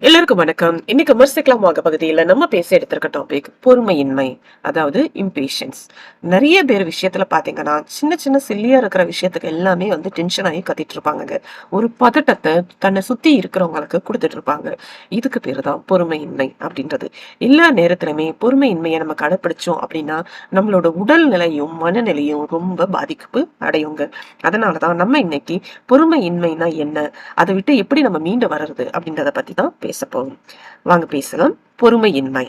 எல்லாருக்கும் வணக்கம். இன்னைக்கு விமர்சிக்கலாம் வாங்க பகுதியில நம்ம பேச எடுத்திருக்க டாபிக் பொறுமையின்மை. அதாவது இம்பேஷன்ஸ். நிறைய பேர் விஷயத்துல பாத்தீங்கன்னா சின்ன சின்ன சில்லியா இருக்கிற விஷயத்துக்கு எல்லாமே டென்ஷன் ஆகி கத்திட்டு இருப்பாங்க. ஒரு பதட்டத்தை தன்னை சுத்தி இருக்கிறவங்களுக்கு கொடுத்துட்டு இருப்பாங்க. இதுக்கு பேரு தான் பொறுமையின்மை அப்படின்றது. எல்லா நேரத்திலுமே பொறுமையின்மையை நம்ம கடைப்பிடிச்சோம் அப்படின்னா நம்மளோட உடல்நிலையும் மனநிலையும் ரொம்ப பாதிப்பு அடையுங்க. அதனாலதான் நம்ம இன்னைக்கு பொறுமையின்மைனா என்ன, அதை விட்டு எப்படி நம்ம மீண்டு வர்றது அப்படின்றத பத்தி தான் பேசப்போம். வாங்க பேசலாம். பொறுமையின்மை.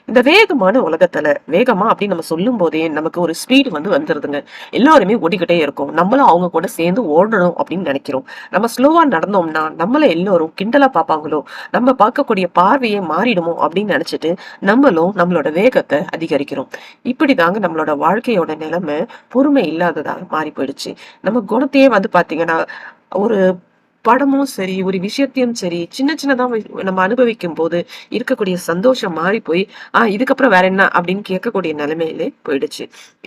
இந்த வேகமான உலகத்துல வேகமா அப்படின்னு நம்ம சொல்லும் போதே நமக்கு ஒரு ஸ்பீடு வந்துருதுங்க. எல்லாருமே ஓடிக்கிட்டே இருக்கும். நம்மளும் அவங்க கூட சேர்ந்து ஓடணும் அப்படின்னு நினைக்கிறோம். நம்ம ஸ்லோவா நடந்தோம்னா நம்மள எல்லாரும் கிண்டலா பார்ப்பாங்களோ, நம்ம பார்க்கக்கூடிய பார்வையே மாறிடுமோ அப்படின்னு நினைச்சிட்டு நம்மளும் நம்மளோட வேகத்தை அதிகரிக்கிறோம். இப்படிதாங்க நம்மளோட வாழ்க்கையோட நிலைமை பொறுமை இல்லாததாக மாறி போயிடுச்சு. நம்ம குணத்தையே பாத்தீங்கன்னா ஒரு படமும் சரி, ஒரு விஷயத்தையும் சரி, சின்ன சின்னதா நம்ம அனுபவிக்கும் போது இருக்கக்கூடிய சந்தோஷம் மாறி போய், இதுக்கப்புறம் வேற என்ன அப்படின்னு கேட்கக்கூடிய நிலைமையிலே போயிடுச்சு.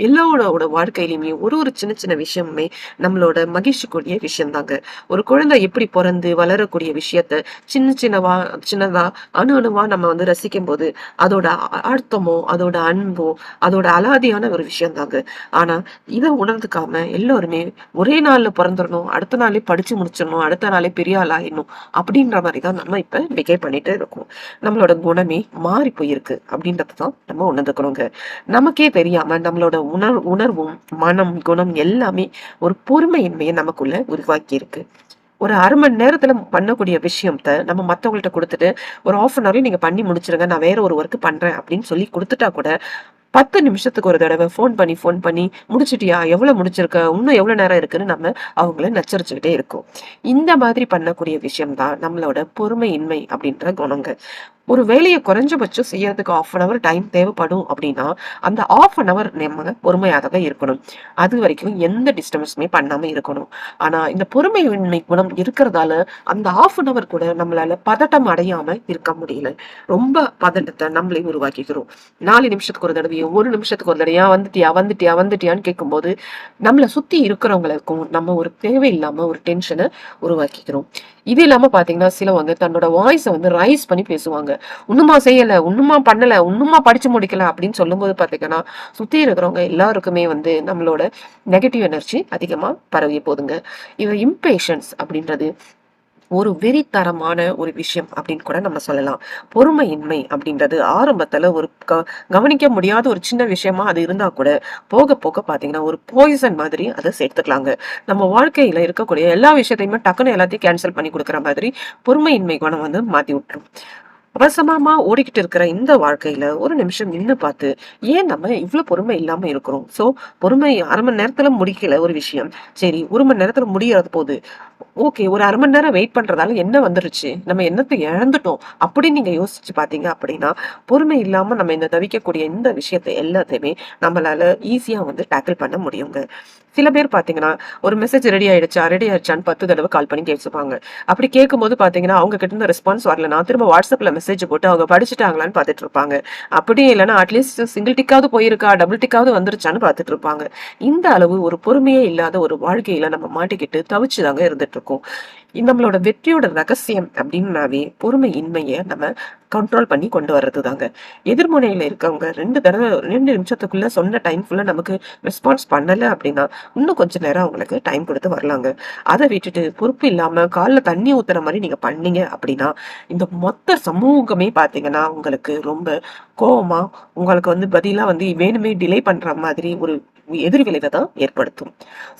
எல்லாரோட வாழ்க்கையிலுமே ஒரு ஒரு சின்ன சின்ன விஷயமுமே நம்மளோட மகிழ்ச்சிக்கூடிய விஷயம் தாங்க. ஒரு குழந்தை எப்படி பிறந்து வளரக்கூடிய விஷயத்த சின்னதா அணுவா நம்ம ரசிக்கும் போது அதோட அர்த்தமோ, அதோட அன்போ, அதோட அலாதியான ஒரு விஷயம் தாங்க. ஆனா இதை உணர்ந்துக்காம எல்லாருமே ஒரே நாள்ல பிறந்துடணும், அடுத்த நாளே படிச்சு முடிச்சிடணும், அடுத்த நாளே பெரிய ஆள் ஆயிடணும் அப்படின்ற மாதிரிதான் நம்ம இப்ப பிகேவ் பண்ணிட்டு இருக்கோம். நம்மளோட குணமே மாறி போயிருக்கு அப்படின்றதான் நம்ம உணர்ந்துக்கணுங்க. நமக்கே தெரியாம நம்மளோட உணர்வும் மனம் குணம் எல்லாமே ஒரு பொறுமையின்மையை நமக்குள்ள உருவாக்கி இருக்கு. ஒரு அரை மணி நேரத்துல பண்ணக்கூடிய விஷயத்த நம்ம மத்தவங்கள்ட்ட கொடுத்துட்டு ஒரு ஹாஃப் அன் ஹவர்ல நீங்க பண்ணி முடிச்சிருங்க, நான் வேற ஒரு ஒர்க் பண்றேன் அப்படின்னு சொல்லி கொடுத்துட்டா கூட 10 நிமிஷத்துக்கு ஒரு தடவை ஃபோன் பண்ணி முடிச்சிட்டியா, எவ்வளவு முடிச்சிருக்க, இன்னும் எவ்வளவு நேரம் இருக்குன்னு நம்ம அவங்கள நச்சரிச்சுக்கிட்டே இருக்கோம். இந்த மாதிரி பண்ணக்கூடிய விஷயம் தான் நம்மளோட பொறுமையின்மை அப்படின்ற குணங்க. ஒரு வேலையை குறைஞ்சபட்சம் செய்யறதுக்கு ஹாஃப் அன் அவர் டைம் தேவைப்படும் அப்படின்னா அந்த ஹாஃப் அன் அவர் நம்ம பொறுமையாக இருக்கணும். அது வரைக்கும் எந்த டிஸ்டர்பன்ஸுமே பண்ணாம இருக்கணும். ஆனா இந்த பொறுமையின்மை குணம் இருக்கிறதால அந்த ஹாஃப் அன் அவர் கூட நம்மளால பதட்டம் அடையாம இருக்க முடியல. ரொம்ப பதட்டத்தை நம்மளே உருவாக்கிக்கிறோம். 4 நிமிஷத்துக்கு ஒரு தடவையும் 1 நிமிஷத்துக்கு ஒரு தடவையா வந்துட்டியான்னு கேட்கும்போது நம்மளை சுத்தி இருக்கிறவங்களுக்கும் நம்ம ஒரு தேவையில்லாம ஒரு டென்ஷனை உருவாக்கிக்கிறோம். இது இல்லாம பாத்தீங்கன்னா சிலவங்க தன்னோட வாய்ஸை ரைஸ் பண்ணி பேசுவாங்க. ஒண்ணுமா செய்யல, ஒண்ணுமா பண்ணல, ஒண்ணுமா படிச்சு முடிக்கல அப்படின்னு சொல்லும்போது பாத்தீங்கன்னா சுத்தி இருக்கிறவங்க எல்லாருக்குமே நம்மளோட நெகட்டிவ் எனர்ஜி அதிகமா பரவி போதுங்க. இது இம்பேஷன்ஸ் அப்படின்றது ஒரு வெறித்தரமான ஒரு விஷயம் அப்படின்னு கூட நம்ம சொல்லலாம். பொறுமையின்மை அப்படின்றது ஆரம்பத்துல ஒரு கவனிக்க முடியாத ஒரு சின்ன விஷயமா அது இருந்தா கூட போக போக பாத்தீங்கன்னா ஒரு பாய்சன் மாதிரி அதை சேர்த்துக்கலாங்க. நம்ம வாழ்க்கையில இருக்கக்கூடிய எல்லா விஷயத்தையுமே டக்குன்னு எல்லாத்தையும் கேன்சல் பண்ணி கொடுக்குற மாதிரி பொறுமையின்மை குணம் மாத்தி விட்டுரும். அவசரமா ஓடிக்கிட்டு இருக்கிற இந்த வாழ்க்கையில ஒரு நிமிஷம் நின்னு பார்த்து ஏன் நம்ம இவ்வளவு பொறுமை இல்லாம இருக்கிறோம். சோ பொறுமை அரை மணி நேரத்துல முடிக்கல ஒரு விஷயம், சரி 1 மணி நேரத்துல முடியறது போது ஓகே, ஒரு அரை மணி நேரம் வெயிட் பண்றதால என்ன வந்துருச்சு, நம்ம என்னத்தை இழந்துட்டோம் அப்படின்னு நீங்க யோசிச்சு பாத்தீங்க அப்படின்னா பொறுமை இல்லாம நம்ம இந்த தவிக்கக்கூடிய இந்த விஷயத்தை எல்லாத்தையுமே நம்மளால ஈஸியா டேக்கிள் பண்ண முடியுங்க. சில பேர் பாத்தீங்கன்னா ஒரு மெசேஜ் ரெடி ஆயிடுச்சான்னு 10 தடவை கால் பண்ணி கேட்டுப்பாங்க. அப்படி கேட்கும்போது பாத்தீங்கன்னா அவங்க கிட்ட இருந்து ரெஸ்பான்ஸ் வரலன்னா திரும்ப வாட்ஸ்அப்ல மெசேஜ் போட்டு அவங்க படிச்சுட்டாங்களான்னு பாத்துட்டு இருப்பாங்க. அப்படி இல்லைன்னா அட்லீஸ்ட் சிங்கிள் டிக்காவது போயிருக்கா, டபுள் டிக்காவது வந்துருச்சான்னு பாத்துட்டு இருப்பாங்க. இந்த அளவு ஒரு பொறுமையே இல்லாத ஒரு வாழ்க்கையில நம்ம மாட்டிக்கிட்டு தவிச்சுதாங்க இருந்துட்டு இருக்கோம். நம்மளோட வெற்றியோட ரகசியம் அப்படின்னாவே பொறுமையின்மையை நம்ம கண்ட்ரோல் பண்ணி கொண்டு வர்றது தாங்க. எதிர்முனையில இருக்கவங்க 2 நிமிஷத்துக்குள்ள சொன்ன டைம் ஃபுல்லா நமக்கு ரெஸ்பான்ஸ் பண்ணல அப்படின்னா இன்னும் கொஞ்ச நேரம் அவங்களுக்கு டைம் கொடுத்து வரலாங்க. அதை விட்டுட்டு பொறுப்பு இல்லாம கால்ல தண்ணி ஊத்துற மாதிரி நீங்க பண்ணீங்க அப்படின்னா இந்த மொத்த சமூகமே பாத்தீங்கன்னா உங்களுக்கு ரொம்ப கோவமா உங்களுக்கு பதிலா வேணுமே டிலே பண்ற மாதிரி ஒரு எதிர்விளைவை தான் ஏற்படுத்தும்.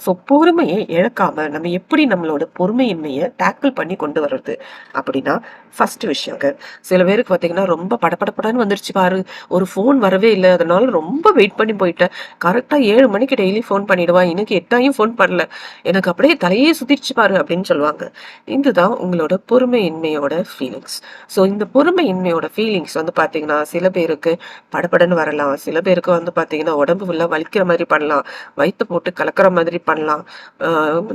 சோ பொறுமையை இழக்காம நம்ம எப்படி நம்மளோட பொறுமையின்மையை டேக்கிள் பண்ணி கொண்டு வர்றது அப்படின்னா ஃபர்ஸ்ட் விஷயங்க. சில பேருக்கு பாத்தீங்கன்னா ரொம்ப படபடப்படன்னு வந்துருச்சு பாரு, ஒரு போன் வரவே இல்லை, அதனால ரொம்ப வெயிட் பண்ணி போயிட்டேன், கரெக்டா 7 மணிக்கு டெய்லி போன் பண்ணிடுவா, இன்னைக்கு 8 போன் பண்ணல, எனக்கு அப்படியே தலையே சுத்திடுச்சு பாரு அப்படின்னு சொல்லுவாங்க. இதுதான் உங்களோட பொறுமையின்மையோட ஃபீலிங்ஸ். சோ இந்த பொறுமையின்மையோட ஃபீலிங்ஸ் பாத்தீங்கன்னா சில பேருக்கு படபடன்னு வரலாம், சில பேருக்கு பாத்தீங்கன்னா உடம்பு ஃபுல்லா வலிக்கிற மாதிரி பண்ணலாம், வயிற்று போட்டு கலக்கிற மாதிரி பண்ணலாம்,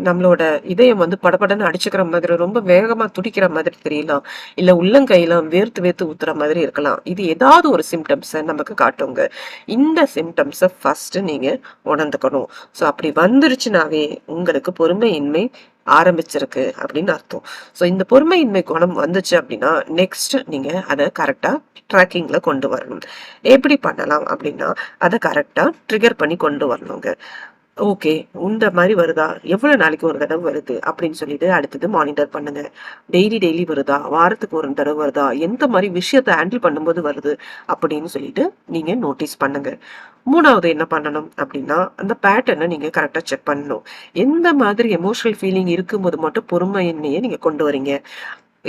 நம்மளோட இதயம் படபடன்னு அடிச்சுக்கிற மாதிரி ரொம்ப வேகமா துடிக்கிற மாதிரி தெரியலாம், இல்ல உள்ளங்கையில வேர்த்து வேர்த்து ஊத்துற மாதிரி இருக்கலாம். இது ஏதாவது ஒரு சிம்டம்ஸை நமக்கு காட்டுங்க. இந்த சிம்டம்ஸை ஃபர்ஸ்ட் நீங்க உணர்ந்துக்கணும். ஸோ அப்படி வந்துருச்சுனாவே உங்களுக்கு பொறுமையின்மை ஆரம்பிச்சிருக்கு அப்படின்னு அர்த்தம். ஸோ இந்த பொறுமையின்மை குணம் வந்துச்சு அப்படின்னா நெக்ஸ்ட் நீங்க அதை கரெக்டா ட்ராக்கிங்ல கொண்டு வரணும். எப்படி பண்ணலாம் அப்படின்னா அதை கரெக்டா ட்ரிகர் பண்ணி கொண்டு வரணுங்க. ஓகே. இந்த மாரி வருதா? எவ்வளவு நாளைக்கு ஒரு தடவ வருது? அப்படின்னு சொல்லிட்டு அடுத்தது மானிட்டர் பண்ணுங்க. டெய்லி வருதா? வாரத்துக்கு ஒரு தடவ வருதா? எந்த மாரி விஷயத்த ஹேண்டில் பண்ணும்போது வருது? அப்படின்னு சொல்லிட்டு நீங்க நோட்டீஸ் பண்ணுங்க. 3வது என்ன பண்ணணும் அப்படின்னா, அந்த பேட்டர்ன நீங்க கரெக்ட்டா செக் பண்ணணும். எந்த மாதிரி எமோஷனல் ஃபீலிங் இருக்கும்போது மட்டும் பொறுமையின்மைய நீங்க கொண்டு வரீங்க?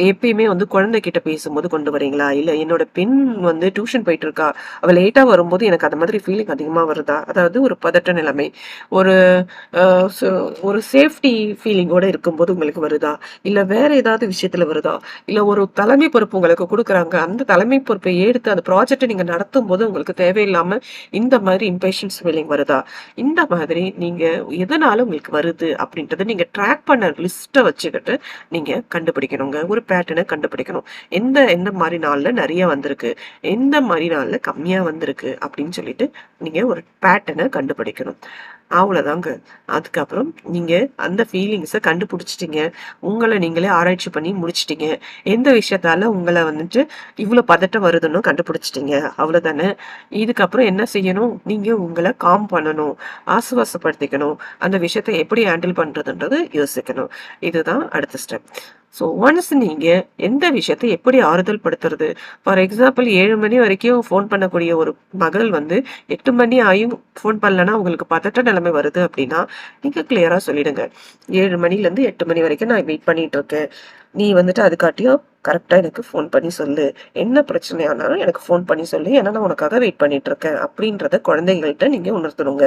எப்பயுமே வந்து குழந்தைகிட்ட பேசும்போது கொண்டு வரீங்களா? இல்ல என்னோட பெண் வந்து டியூஷன் போயிட்டு இருக்கா. அவ லேட்டா வரும்போது எனக்கு அந்த மாதிரி ஃபீலிங் அதிகமா வருதா? அதாவது ஒரு பதட்ட நிலைமை. ஒரு அ சோ ஒரு சேஃப்டி ஃபீலிங்கோட இருக்கும்போது உங்களுக்கு வருதா? இல்ல வேற ஏதாவது விஷயத்துல வருதா? இல்ல ஒரு தலைமை பொறுப்பு உங்களுக்கு குடுக்குறாங்க. அந்த தலைமை பொறுப்பை எடுத்து அந்த ப்ராஜெக்ட்ட நீங்க நடத்தும்போது உங்களுக்கு தேவையில்லாம இந்த மாதிரி இம்பேஷன்ஸ் ஃபீலிங் வருதா? இந்த மாதிரி நீங்க எதனால உங்களுக்கு வருது அப்படின்றத நீங்க ட்ராக் பண்ண லிஸ்ட்ட வச்சுக்கிட்டு நீங்க கண்டுபிடிக்கணுங்க. ஒரு பேட்டர்ன கண்டுபிடிக்கணும். எந்த எந்த மாரி நாள்ல நெறைய வந்திருக்கு. எந்த மாரி நாள்ல கம்மியா வந்திருக்கு அப்படின்னு சொல்லிட்டு நீங்க ஒரு பேட்டர்ன கண்டுபிடிக்கணும். அவ்வளோதாங்க. அதுக்கப்புறம் நீங்க அந்த ஃபீலிங்ஸ கண்டுபிடிச்சுட்டீங்க. உங்கள நீங்களே ஆராய்ச்சி பண்ணி முடிச்சுட்டீங்க. எந்த விஷயத்தால உங்கள வந்துட்டு இவ்ளோ பதட்டம் வருதுன்னு கண்டுபிடிச்சுட்டீங்க. அவ்வளோதானே. இதுக்கப்புறம் என்ன செய்யணும்? நீங்க உங்கள காம் பண்ணணும். ஆசுவாசப்படுத்திக்கணும். அந்த விஷயத்த எப்படி ஹேண்டில் பண்றதுன்றது யோசிக்கணும். இதுதான் அடுத்த ஸ்டெப். ஸோ ஒன்ஸ் நீங்க எந்த விஷயத்த எப்படி ஆறுதல் படுத்துறது? ஃபார் எக்ஸாம்பிள் 7 மணி வரைக்கும் ஃபோன் பண்ணக்கூடிய ஒரு மகள் வந்து 8 மணி ஆயும் ஃபோன் பண்ணலன்னா உங்களுக்கு பதட்ட நிலைமை வருது அப்படின்னா, நீங்க கிளியரா சொல்லிடுங்க. 7 மணிலேருந்து 8 மணி வரைக்கும் நான் வெயிட் பண்ணிட்டு இருக்கேன். நீ வந்துட்டு அதுக்காட்டியும் கரெக்ட்டா எனக்கு ஃபோன் பண்ணி சொல்லு. என்ன பிரச்சனையானாலும் எனக்கு ஃபோன் பண்ணி சொல்லு. ஏன்னா நான் உனக்காக வெயிட் பண்ணிட்டு இருக்கேன். அப்படின்றத குழந்தைகள்ட்ட நீங்க உணர்த்தணுங்க.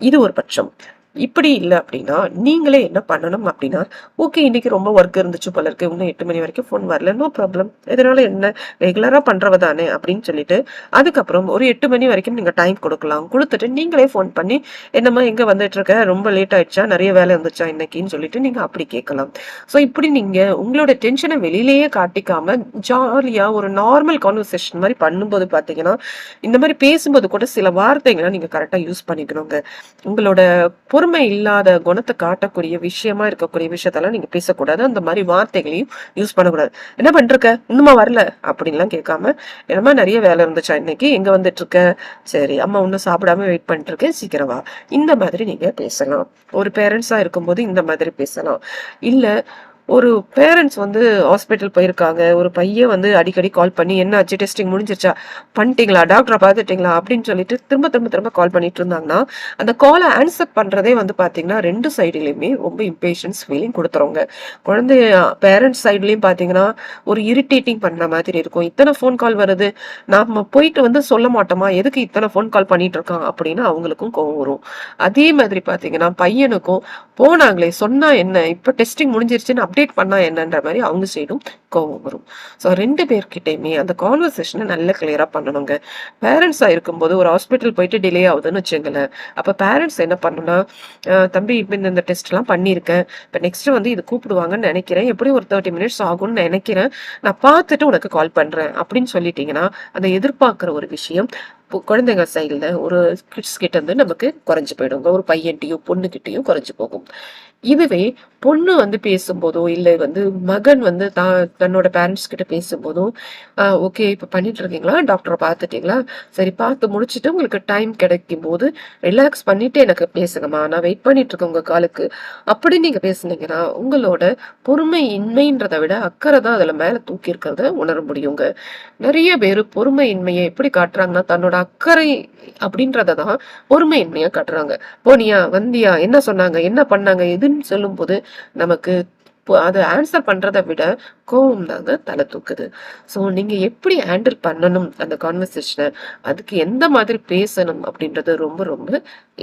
இது ஒரு பட்சம். இப்படி இல்ல அப்படின்னா, நீங்களே என்ன பண்ணணும் அப்படின்னா, ஓகே இன்னைக்கு ரொம்ப வொர்க் இருந்துச்சு போல இருக்கு. இன்னும் 8 மணி வரைக்கும் ஃபோன் வரல. No problem. இதனால என்ன? ரெகுலரா பண்றவ தானே அப்படின்னு சொல்லிட்டு, அதுக்கப்புறம் ஒரு 8 மணி வரைக்கும் நீங்க டைம் குடுக்கலாம். குடுத்துட்டு நீங்களே ஃபோன் பண்ணி, என்னம்மா எங்க வந்துட்டு இருக்க? ரொம்ப லேட் ஆயிடுச்சா? நெறைய வேலை இருந்துச்சா இன்னைக்குன்னு சொல்லிட்டு நீங்க அப்படி கேட்கலாம். ஸோ இப்படி நீங்க உங்களோட டென்ஷன வெளியிலேயே காட்டிக்காம, ஜாலியா ஒரு நார்மல் கான்வர்சேஷன் மாரி பண்ணும்போது பார்த்தீங்கன்னா, இந்த மாரி பேசும்போது கூட சில வார்த்தைகள நீங்க கரெக்ட்டா யூஸ் பண்ணிக்கணுங்க. உங்களோட பொறுமை இல்லாத குணத்த காட்டக்கூடிய விஷயமா இருக்கக்கூடிய விஷயத்தெல்லாம் நீங்க பேசக்கூடாது. அந்த மாரி வார்த்தைகளையும் யூஸ் பண்ணக்கூடாது. "என்ன பண்ணிட்டுருக்க? இன்னுமா வரல?" அப்படின்லாம் கேட்காம, "என்னம்மா நெறைய வேலை இருந்துச்சா இன்னைக்கு? எங்க வந்துட்டுருக்க? சரி, அம்மா இன்னும் சாப்பிடாம வெயிட் பண்ணிட்டுருக்கேன். சீக்கிரம் வா." இந்த மாதிரி நீங்க பேசலாம். ஒரு பேரண்ட்ஸா இருக்கும்போது இந்த மாதிரி பேசலாம். இல்ல ஒரு பேரண்ட்ஸ் வந்து ஹாஸ்பிட்டல் போயிருக்காங்க. ஒரு பையன் வந்து அடிக்கடி கால் பண்ணி, "என்ன ஆச்சு? டெஸ்டிங் முடிஞ்சிருச்சா? பண்ணிட்டீங்களா? டாக்டர பார்த்துட்டீங்களா?" அப்படின்னு சொல்லிட்டு திரும்ப கால் பண்ணிட்டு இருந்தாங்கன்னா, அந்த கால ஆன்சர் பண்றதே வந்து பார்த்தீங்கன்னா, 2 சைடுலயுமே ரொம்ப இம்பேஷன்ஸ் ஃபீலிங் குடுத்துருங்க. குழந்தைய பேரண்ட்ஸ் சைட்லயும் பார்த்தீங்கன்னா, ஒரு இரிட்டேட்டிங் பண்ண மாதிரி இருக்கும். இத்தன ஃபோன் கால் வருது. நாம போயிட்டு வந்து சொல்ல மாட்டோமா? எதுக்கு இத்தன ஃபோன் கால் பண்ணிட்டு இருக்கான்? அப்படின்னு அவங்களுக்கும் கோவம் வரும். அதே மாதிரி பார்த்தீங்கன்னா, பையனுக்கும் போனாங்களே சொன்னா என்ன? இப்ப டெஸ்டிங் முடிஞ்சிருச்சுன்னு அப்டேட் பண்ணா என்னன்ற மாரி அவங்க சைடும் கோவம் வரும். ஸோ 2 பேர்கிட்டயுமே அந்த கான்வர்சேஷன நல்லா கிளியரா பண்ணணுங்க. பேரண்ட்ஸா இருக்கும்போது ஒரு ஹாஸ்பிட்டல் போயிட்டு டிலே ஆகுதுன்னு வச்சுக்கங்களேன். அப்ப பேரண்ட்ஸ் என்ன பண்ணணும்னா, தம்பி இப்ப இந்த டெஸ்ட்லாம் பண்ணியிருக்கேன். இப்ப நெக்ஸ்ட் வந்து இது கூப்பிடுவாங்கன்னு நெனைக்கிறேன். எப்படியும் ஒரு 30 மினிட்ஸ் ஆகும்னு நெனைக்கிறேன். நான் பார்த்துட்டு உனக்கு கால் பண்றேன் அப்படின்னு சொல்லிட்டீங்கன்னா, அந்த எதிர்பார்க்கிற ஒரு விஷயம் குழந்தைங்க சைடுல ஒரு கிட்ஸ் கிட்ட இருந்து நமக்கு குறைஞ்சு போயிடுங்க. ஒரு பையன்ட்டயும், பொண்ணுகிட்டயும் குறைஞ்சு போகும். இதுவே பொண்ணு வந்து பேசும்போதோ, இல்ல வந்து மகன் வந்து தன்னோட பேரண்ட்ஸ் கிட்ட பேசும்போதோ, ஓகே இப்ப பண்ணிட்டு இருக்கீங்களா? டாக்டர பார்த்துட்டீங்களா? சரி பார்த்து முடிச்சுட்டு உங்களுக்கு டைம் கிடைக்கும்போது, ரிலாக்ஸ் பண்ணிட்டு எனக்கு பேசுங்கம்மா. நான் வெயிட் பண்ணிட்டு இருக்கேன் உங்க காலுக்கு. அப்படி நீங்க பேசுனீங்கன்னா, உங்களோட பொறுமையின்மைன்றத விட அக்கறை தான் அதுல மேல தூக்கி இருக்கிறத உணர முடியுங்க. நெறைய பேரு பொறுமையின்மைய எப்படி காட்டுறாங்கன்னா, தன்னோட அக்கறை அப்படின்றத தான் பொறுமையின்மையா காட்டுறாங்க. போனியா? வந்தியா? என்ன சொன்னாங்க? என்ன பண்ணாங்க? எதுன்னு சொல்லும்போது, நமக்கு அத ஆன்ஸர் பண்றத விட கோவம் தாங்க தல தூக்குது. ஸோ நீங்க எப்படி ஹேண்டில் பண்ணணும் அந்த கான்வர்சேஷன, அதுக்கு எந்த மாதிரி பேசணும் அப்படின்றது ரொம்ப ரொம்ப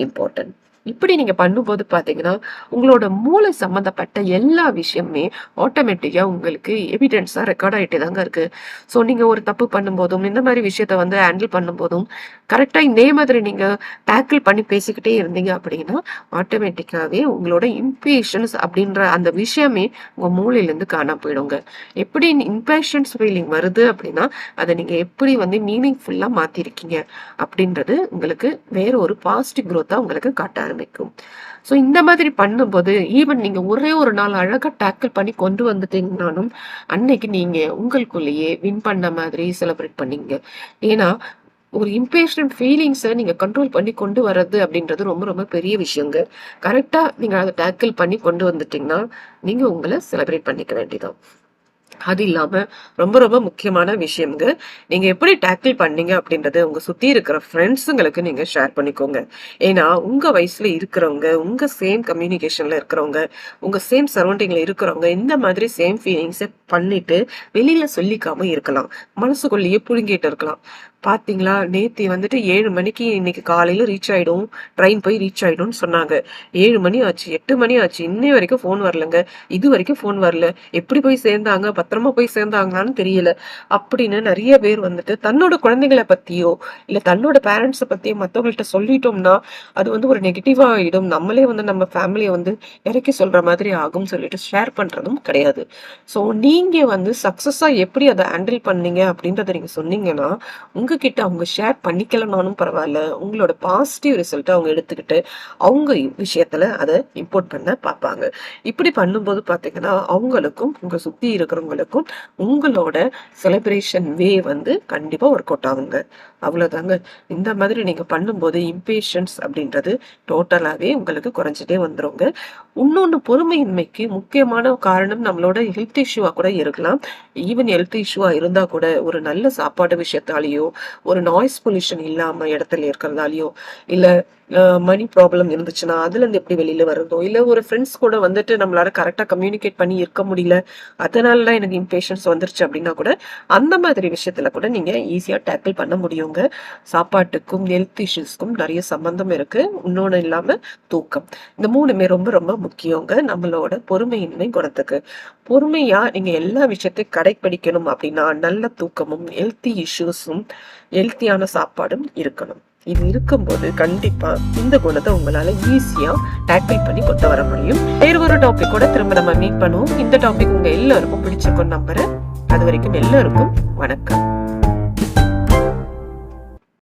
இம்பார்ட்டன்ட். இப்படி நீங்க பண்ணும்போது பார்த்தீங்கன்னா, உங்களோட மூளை சம்மந்தப்பட்ட எல்லா விஷயமுமே ஆட்டோமேட்டிக்கா உங்களுக்கு எவிடன்ஸா ரெக்கார்ட் ஆயிட்டே தாங்க இருக்கு. ஸோ நீங்க ஒரு தப்பு பண்ணும்போதும், இந்த மாரி விஷயத்த வந்து ஹேண்டில் பண்ணும்போதும், கரெக்ட்டா இதே மாதிரி நீங்க டேக்கிள் பண்ணி பேசிக்கிட்டே இருந்தீங்க அப்படின்னா, ஆட்டோமேட்டிக்காவே உங்களோட இம்பேஷன்ஸ் அப்படின்ற அந்த விஷயமே உங்க மூளையிலேருந்து காணாம போயிடுங்க. எப்படி இம்பேஷன்ஸ் ஃபீலிங் வருது அப்படின்னா, அத நீங்க எப்படி வந்து மீனிங்ஃபுல்லா மாத்திருக்கீங்க அப்படின்றது உங்களுக்கு வேற ஒரு பாசிட்டிவ் குரோத்தா உங்களுக்கு காட்ட ஆரம்பிக்கும். ஸோ இந்த மாதிரி பண்ணும்போது ஈவன் நீங்க ஒரே ஒரு நாள் அழகா டேக்கிள் பண்ணி கொண்டு வந்துட்டீங்கனாலும், அன்னைக்கு நீங்க உங்களுக்குள்ளேயே வின் பண்ண மாதிரி செலிப்ரேட் பண்ணீங்க. ஏன்னா, ஒரு இம்பேஷன்ட் ஃபீலிங்ஸ நீங்க கண்ட்ரோல் பண்ணி கொண்டு வர்றது அப்படின்றது ரொம்ப ரொம்ப பெரிய விஷயங்க. கரெக்ட்டா நீங்க அத டேக்கிள் பண்ணி கொண்டு வந்துட்டீங்கன்னா, நீங்க உங்கள செலிப்ரேட் பண்ணிக்க வேண்டியதுதான். அது இல்லாம ரொம்ப ரொம்ப முக்கியமான விஷயம்ங்க. நீங்க எப்படி டேக்கிள் பண்ணீங்க அப்படின்றத உங்க சுத்தி இருக்கிற ஃப்ரெண்ட்ஸுங்களுக்கு நீங்க ஷேர் பண்ணிக்கோங்க. ஏன்னா, உங்க வயசுல இருக்கிறவங்க, உங்க சேம் கம்யூனிகேஷன்ல இருக்கிறவங்க, உங்க சேம் சரவுண்டிங்ல இருக்கிறவங்க இந்த மாதிரி சேம் ஃபீலிங்ஸ பண்ணிட்டு வெளியில சொல்லிக்காம இருக்கலாம். மனசுக்குள்ளேயே புழுங்கிட்டு இருக்கலாம். பாத்தீங்களா, நேத்து வந்துட்டு 7 மணிக்கு இன்னைக்கு காலையில ரீச் ஆயிடும். ட்ரெயின் போய் ரீச் ஆயிடும்னு சொன்னாங்க. 7 மணி ஆச்சு, 8 மணி ஆச்சு. இன்னை வரைக்கும் ஃபோன் வரலங்க. இதுவரைக்கும் ஃபோன் வரல. எப்படி போய் சேர்ந்தாங்க? பத்திரமா போய் சேர்ந்தாங்களான்னு தெரியல. அப்படின்னு நெறைய பேர் வந்துட்டு தன்னோட குழந்தைகள பத்தியோ, இல்ல தன்னோட பேரண்ட்ஸ பத்தியோ மத்தவங்கள்ட்ட சொல்லிட்டோம்னா, அது வந்து ஒரு நெகட்டிவா ஆயிடும். நம்மளே வந்து நம்ம ஃபேமிலிய வந்து இறக்கி சொல்ற மாதிரி ஆகும்னு சொல்லிட்டு ஷேர் பண்றதும் கிடையாது. ஸோ நீங்க வந்து சக்சஸா எப்படி அத ஹேண்டில் பண்ணீங்க அப்படின்றத நீங்க சொன்னீங்கன்னா, உங்ககிட்ட அவங்க ஷேர் பண்ணிக்கலனாலும் பரவாயில்ல. உங்களோட பாசிட்டிவ் ரிசல்ட்ட அவங்க எடுத்துக்கிட்டு, அவங்க விஷயத்துல அத இம்போர்ட் பண்ண பார்ப்பாங்க. இப்படி பண்ணும்போது பார்த்தீங்கன்னா, அவங்களுக்கும், உங்க சுத்தி இருக்கிறவங்களுக்கும் உங்களோட செலிப்ரேஷன் வே வந்து கண்டிப்பா ஒர்க் அவுட் ஆகுங்க. அவ்வளோதாங்க. இந்த மாதிரி நீங்க பண்ணும்போது இம்பேஷன்ஸ் அப்படின்றது டோட்டலாவே உங்களுக்கு குறைஞ்சிட்டே வந்துருங்க. இன்னொன்னு பொறுமையின்மைக்கு முக்கியமான காரணம் நம்மளோட ஹெல்த் இஷ்யூவா கூட இருக்கலாம். ஈவன் ஹெல்த் இஷ்யூவா இருந்தா கூட ஒரு நல்ல சாப்பாடு விஷயத்தாலேயோ, ஒரு நாய்ஸ் பொல்யூஷன் இல்லாம இடத்துல இருக்கிறதாலயோ, இல்ல மணி ப்ராப்ளம் இருந்துச்சுன்னா, அதுலேருந்து எப்படி வெளியில வர்றதோ, இல்ல ஒரு ஃப்ரெண்ட்ஸ் கூட வந்துட்டு நம்மளால கரெக்ட்டா கம்யூனிகேட் பண்ணி இருக்க முடியல. அதனால தான் எனக்கு இம்பேஷன்ஸ் வந்துருச்சு அப்படின்னா கூட, அந்த மாதிரி விஷயத்துல கூட நீங்க ஈஸியா டேக்கிள் பண்ண முடியுங்க. சாப்பாட்டுக்கும், ஹெல்த் இஷ்யூஸ்க்கும் நெறைய சம்பந்தம் இருக்கு. இன்னொன்னு இல்லாம தூக்கம். இந்த 3மே ரொம்ப ரொம்ப முக்கியங்க நம்மளோட பொறுமையின்மை குணத்துக்கு. பொறுமையா நீங்க எல்லா விஷயத்தையும் கடைப்பிடிக்கணும் அப்படின்னா, நல்ல தூக்கமும், ஹெல்த்தி இஷ்யூஸும், ஹெல்த்தியான சாப்பாடும் இருக்கணும். இது இருக்கும்போது கண்டிப்பா இந்த குணத்தை உங்களால ஈஸியா டேக்கிள் பண்ணி கொண்டு வர முடியும். வேற ஒரு டாபிக்கோட திரும்ப நம்ம மீட் பண்ணுவோம். இந்த டாபிக் உங்க எல்லாருக்கும் பிடிச்சிருக்கும் நம்புறேன். அது வரைக்கும் எல்லாருக்கும் வணக்கம்.